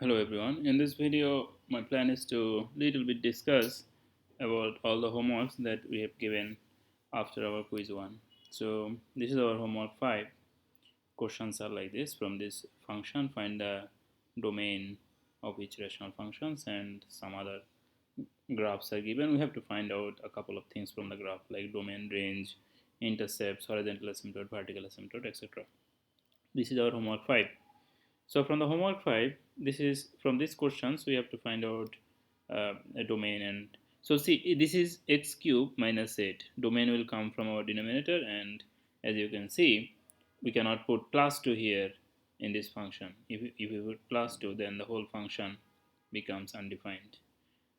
Hello everyone. In this video, my plan is to little bit discuss about all the homeworks that we have given after our quiz 1. So this is our homework 5. Questions are like this. From this function, find the domain of each rational functions and some other graphs are given. We have to find out a couple of things from the graph like domain, range, intercepts, horizontal asymptote, vertical asymptote, etc. This is our homework 5. So from the homework 5, this is from these questions we have to find out a domain. And so see, this is x cube minus 8. Domain will come from our denominator, and as you can see, we cannot put plus 2 here in this function. If we put plus 2, then the whole function becomes undefined.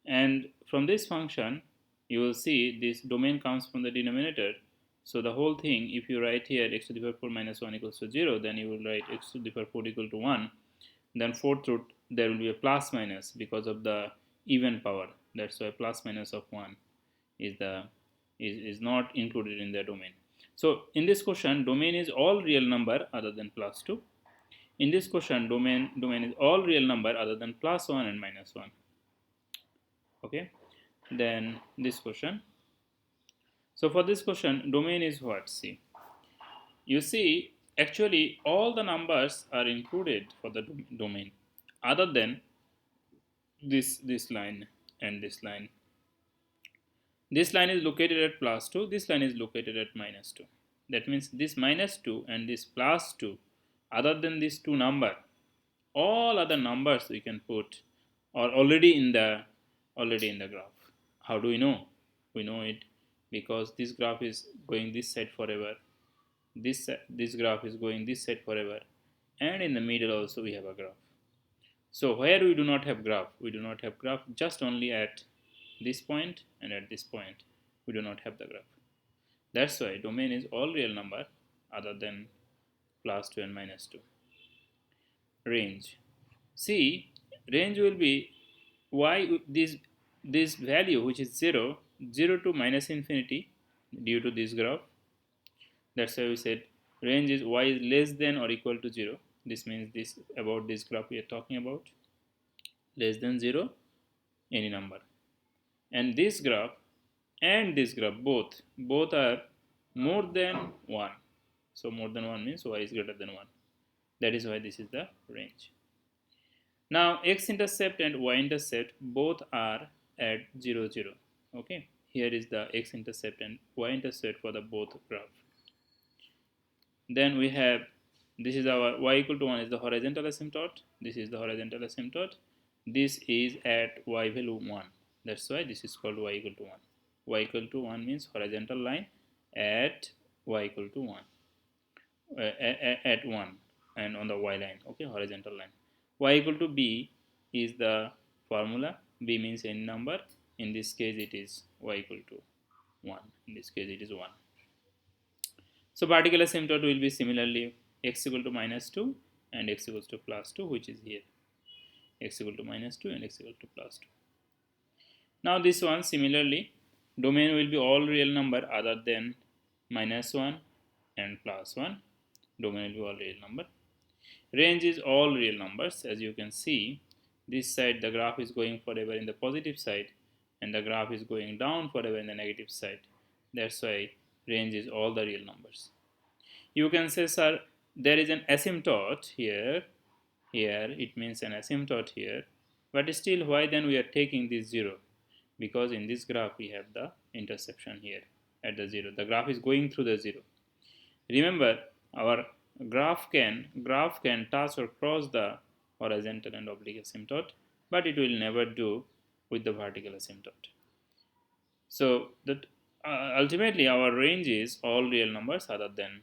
And from this function, you will see this domain comes from the denominator. So the whole thing, if you write here x to the power 4 minus 1 equals to 0, then you will write x to the power 4 equal to 1. Then fourth root, there will be a plus minus because of the even power. That's why plus minus of 1 is the is not included in the domain. So in this question, domain is all real number other than plus 2. In this question, domain is all real number other than plus 1 and minus 1. Okay, then this question. So for this question, domain is what? See, you see, actually all the numbers are included for the domain other than this line and this line. This line is located at plus 2, this line is located at minus 2. That means this minus 2 and this plus 2, other than these two number, all other numbers we can put are already in the graph. How do we know? We know it because this graph is going this side forever. This graph is going this side forever, and in the middle also we have a graph. So where we do not have graph, we do not have graph just only at this point and at this point we do not have the graph. That's why domain is all real number other than plus 2 and minus 2. Range. See, range will be y this value which is 0, 0 to minus infinity due to this graph. That's why we said range is y is less than or equal to 0. This means this about this graph we are talking about. Less than 0, any number. And this graph and this graph both are more than 1. So more than 1 means y is greater than 1. That is why this is the range. Now x-intercept and y-intercept both are at 0, 0. Okay, here is the x-intercept and y-intercept for the both graph. Then we have, this is our y equal to 1 is the horizontal asymptote. This is the horizontal asymptote. This is at y value 1. That's why this is called y equal to 1. Y equal to 1 means horizontal line at y equal to 1. At 1 and on the y line. Okay, horizontal line. Y equal to b is the formula. B means any number. In this case, it is y equal to 1. In this case, it is 1. So vertical asymptote will be similarly x equal to minus 2 and x equals to plus 2, which is here. X equal to minus 2 and x equal to plus 2. Now this one similarly, domain will be all real number other than minus 1 and plus 1. Domain will be all real number. Range is all real numbers. As you can see, this side the graph is going forever in the positive side and the graph is going down forever in the negative side. That's why range is all the real numbers. You can say, sir, there is an asymptote here. Here it means an asymptote here. But still, why then we are taking this 0? Because in this graph we have the intersection here at the 0. The graph is going through the 0. Remember, our graph can touch or cross the horizontal and oblique asymptote, but it will never do with the vertical asymptote. So that ultimately our range is all real numbers other than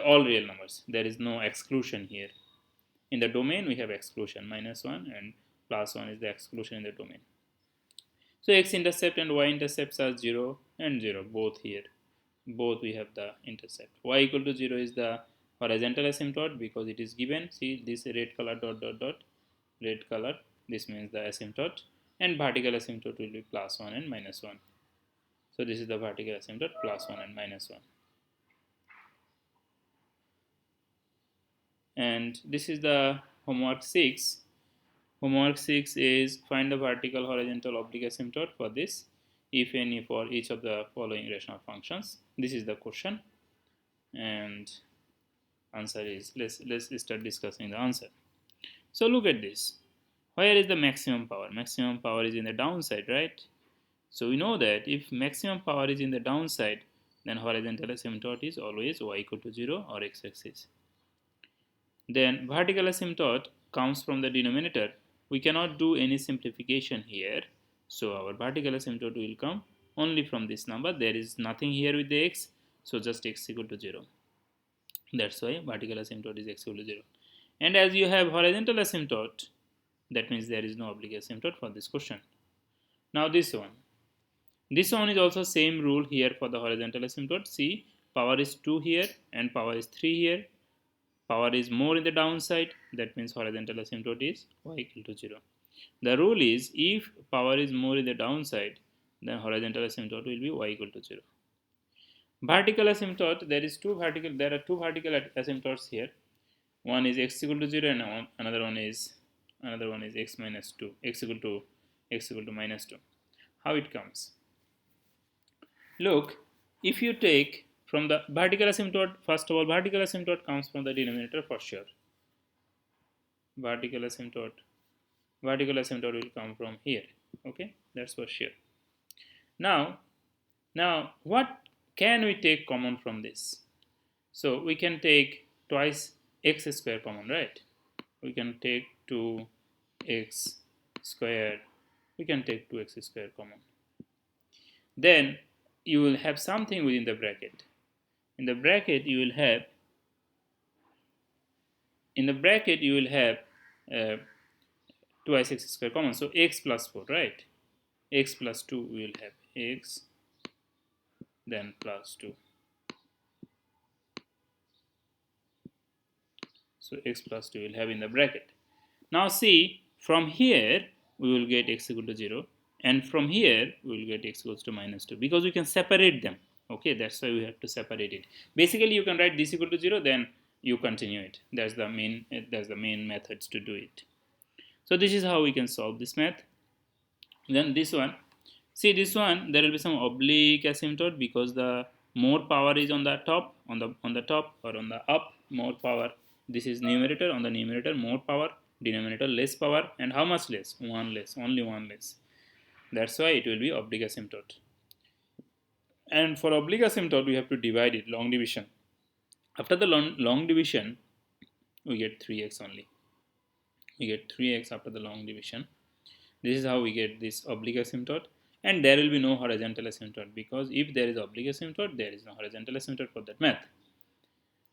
all real numbers. There is no exclusion here. In the domain we have exclusion, minus 1 and plus 1 is the exclusion in the domain. So x-intercept and y-intercepts are 0 and 0 both here. Both we have the intercept. Y equal to 0 is the horizontal asymptote because it is given. See this red color dot dot dot, red color, this means the asymptote, and vertical asymptote will be plus 1 and minus 1. So this is the vertical asymptote, plus 1 and minus 1. And this is the homework 6. Homework 6 is find the vertical, horizontal, oblique asymptote for this, if any, for each of the following rational functions. This is the question, and answer is, let's start discussing the answer. So look at this. Where is the maximum power? Maximum power is in the downside, right? So we know that if maximum power is in the downside, then horizontal asymptote is always y equal to 0 or x-axis. Then vertical asymptote comes from the denominator. We cannot do any simplification here. So our vertical asymptote will come only from this number. There is nothing here with the x, so just x equal to 0. That's why vertical asymptote is x equal to 0. And as you have horizontal asymptote, that means there is no oblique asymptote for this question. Now this one. This one is also same rule here for the horizontal asymptote. See, power is 2 here and power is 3 here. Power is more in the downside, that means horizontal asymptote is y equal to 0. The rule is if power is more in the downside, then horizontal asymptote will be y equal to 0. Vertical asymptote, there are two vertical asymptotes here. One is x equal to 0 and another one is x minus 2, x equal to minus 2. How it comes? Look, if you take from the vertical asymptote, first of all, vertical asymptote comes from the denominator for sure. Vertical asymptote will come from here. Okay, that's for sure. Now what can we take common from this? So we can take twice x square common, right? We can take 2x square. We can take 2x square common. Then you will have something within the bracket. In the bracket you will have uh, twice x square common. So x plus 4, right? X plus 2 we will have x, then plus 2. So x plus 2 will have in the bracket. Now see, from here we will get x equal to 0, and from here we will get x equals to minus 2, because we can separate them. Okay, that's why we have to separate it. Basically you can write this equal to 0, then you continue it. That's the main methods to do it. So this is how we can solve this math. Then this one, see this one, there will be some oblique asymptote because the more power is on the top, on the top or on the up, more power. This is numerator, on the numerator more power, denominator less power, and how much less? One less, only one less. That's why it will be oblique asymptote. And for oblique asymptote, we have to divide it, long division. After the long division, we get 3x only. We get 3x after the long division. This is how we get this oblique asymptote, and there will be no horizontal asymptote, because if there is oblique asymptote, there is no horizontal asymptote for that math.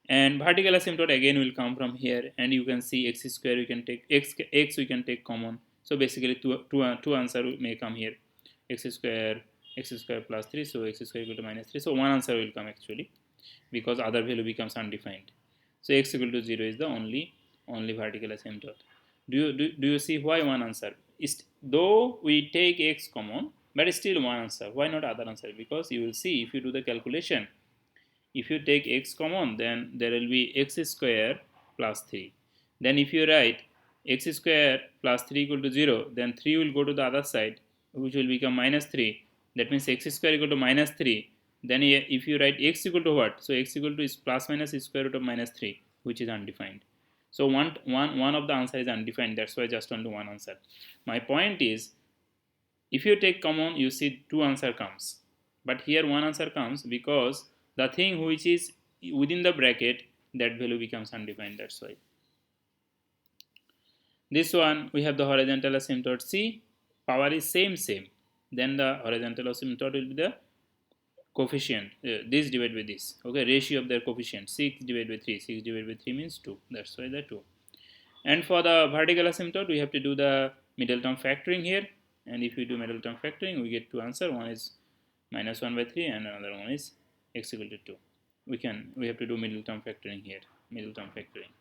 And vertical asymptote again will come from here, and you can see x square, we can take x we can take common. So basically two answer may come here, x square plus 3, so x square equal to minus 3. So one answer will come actually, because other value becomes undefined. So x equal to 0 is the only vertical asymptote. Do you see why one answer? Though we take x common, but still one answer. Why not other answer? Because you will see, if you do the calculation, if you take x common, then there will be x square plus 3. Then if you write x square plus 3 equal to 0, then 3 will go to the other side, which will become minus 3. That means x square equal to minus 3. Then if you write x equal to what? So x equal to is plus minus square root of minus 3, which is undefined. So one of the answer is undefined. That's why just only one answer. My point is, if you take common, you see two answer comes. But here one answer comes because the thing which is within the bracket, that value becomes undefined. That's why. This one, we have the horizontal asymptote. See, power is same. Then the horizontal asymptote will be the coefficient, this divided by this. Okay, ratio of their coefficient, 6 divided by 3. 6 divided by 3 means 2. That's why the 2. And for the vertical asymptote, we have to do the middle term factoring here. And if we do middle term factoring, we get two answers. One is minus 1 by 3 and another one is x equal to 2. We have to do middle term factoring here. Middle term factoring.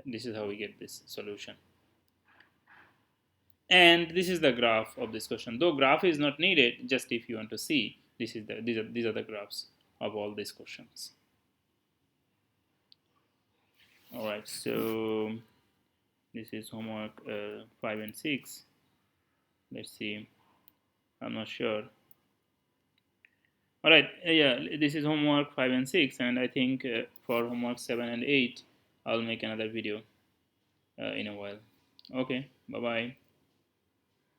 This is how we get this solution. And this is the graph of this question. Though graph is not needed, just if you want to see, these are the graphs of all these questions. Alright, so This is homework 5 and 6. Let's see, I'm not sure. All right, yeah, this is homework 5 and 6, and I think for homework 7 and 8 I'll make another video in a while. Okay, bye bye.